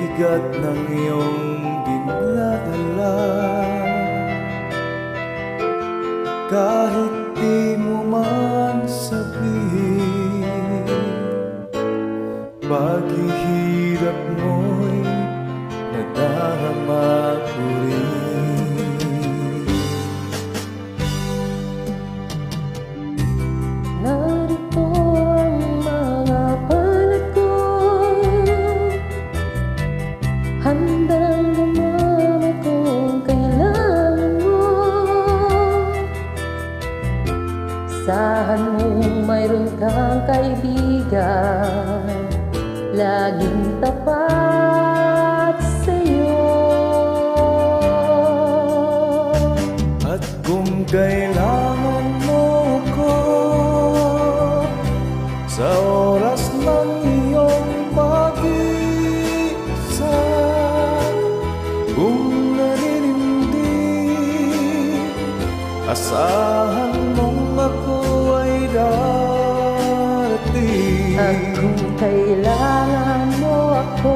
bigat ng iyong dinadala. Kahit di mo man sabihin, paghihirap mo'y nadarama ko rin. Narito ang mga palad ko, handang lumamay kung kailangan mo. Asahan mong mayroon kang kaibigan, laging tapat sa'yo. At kung kailangan mo ko sa oras ng iyong pag-iisa, kung naninindig, asahan mong ako ay darating. At kung kailangan mo ako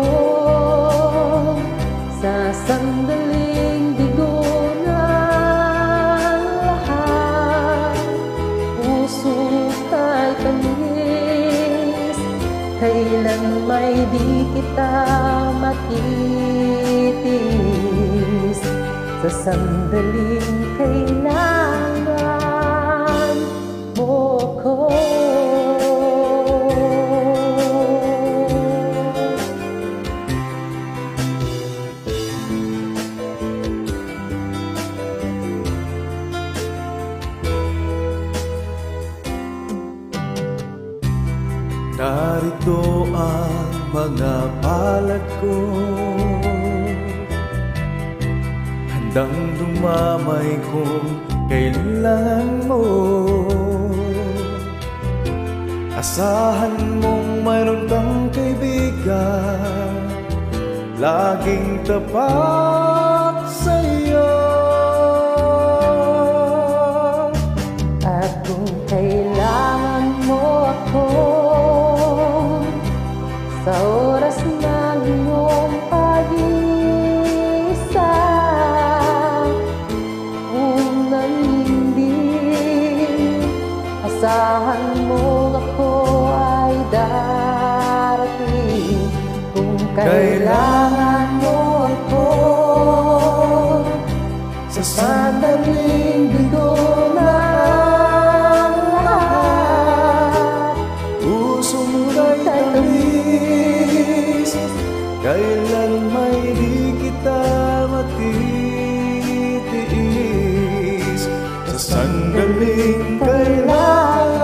sa sandaling bigo ng lahat, puso kay tamis, kailan may di kita matitis. Sa sandaling kailangan mo ko. Narito ang mga palad ko, handang dumamay kung kailangan mo. Asahan mong mayroon kang kaibigan, laging tapat sa'yo. At kung kailangan mo ako sa oras ng iyong pag-iisa, kung naninding, asahan mo ako ay darating. Kung kailangan mo ako Sa sandaling bigo ng lahat, puso mo'y tamis, kailan may di kita matitiis. Sa sandaling kailangan